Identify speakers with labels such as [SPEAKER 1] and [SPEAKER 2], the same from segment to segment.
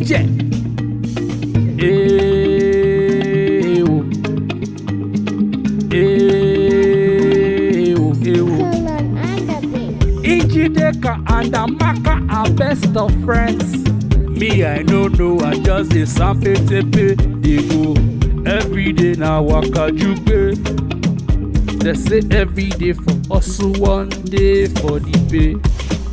[SPEAKER 1] Ije. Ewo. Ewo.
[SPEAKER 2] Kolon and the beat.
[SPEAKER 1] Nnjideka and Amaka are best of friends. Me, I no know, I just dey sampay-taypay dey go. Every day na waka-jugbay. They say every day for hustle, one day for the pay.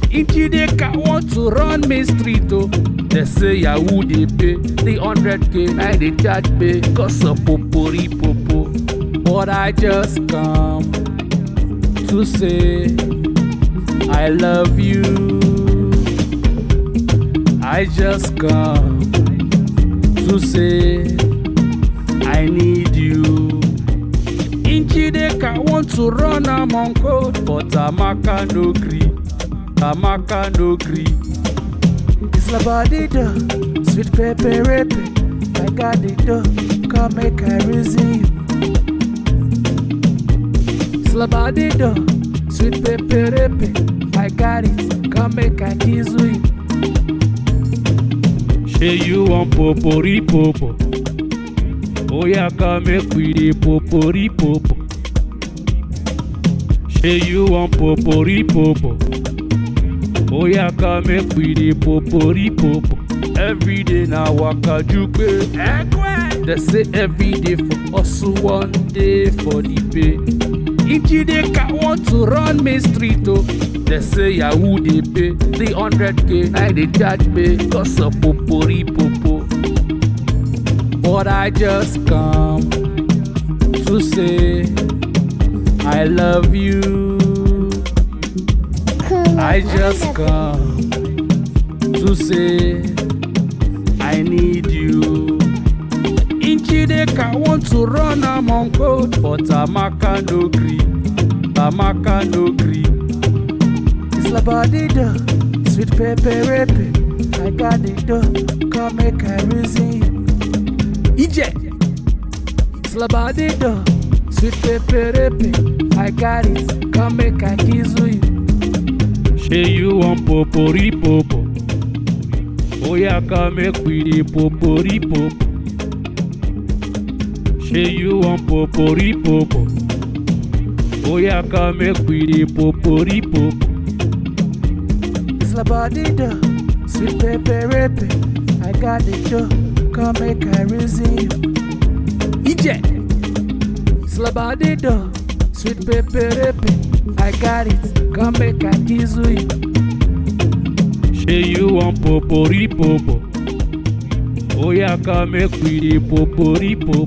[SPEAKER 1] Nnjideka want to run me street oh. They say yahoo dey pay 300k, now they charge pay Cos of Poporipopo. But I just come to say I love you. I just come to say I need you. Nnjideka want to run among code, but Amaka no gree. Amaka no gree. It's about the dough, sweet Paypayraypay. I got the dough, come make I reason you. It's about the dough, sweet Paypayraypay. I got it, come make I kizzel you. Shay, you want Poporipopo? Oh yeah, come make we dey Poporipopo. Shay, you want Poporipopo? Oh yeah, come make we dey Poporipopo. Every day na waka-jugbay. Egwehaye. They say every day for hustle, one day for the pay. Nnjideka want to run me street oh. They say yahoo dey pay 300k, now they charge pay Cos of Poporipopo. But I just come to say I love you.
[SPEAKER 2] Kolon
[SPEAKER 1] I just
[SPEAKER 2] and the
[SPEAKER 1] come to say I need you. Nnjideka want to run among code, but Amaka no gree. Amaka no gree. It's about the dough, sweet Paypayraypay. I got the dough, come make I reason you. Ije. It's about the dough, sweet Paypayraypay. I got it, come make I kizzel you. Shay, you want Poporipopo? Oh yeah, come make we dey Poporipopo. Shay, you want Poporipopo? Oh yeah, come make we dey Poporipopo. It's about the dough, sweet Paypayraypay. I got the dough, come make I reason you. Ije. It's about the dough, sweet Paypayraypay. I got it, come make I kizzel you. Shay, you want Poporipopo? Oh yeah, come make we dey Poporipopo.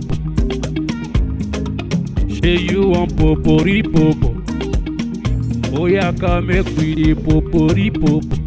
[SPEAKER 1] Shay, you want Poporipopo? Oh yeah, come make we dey Poporipopo.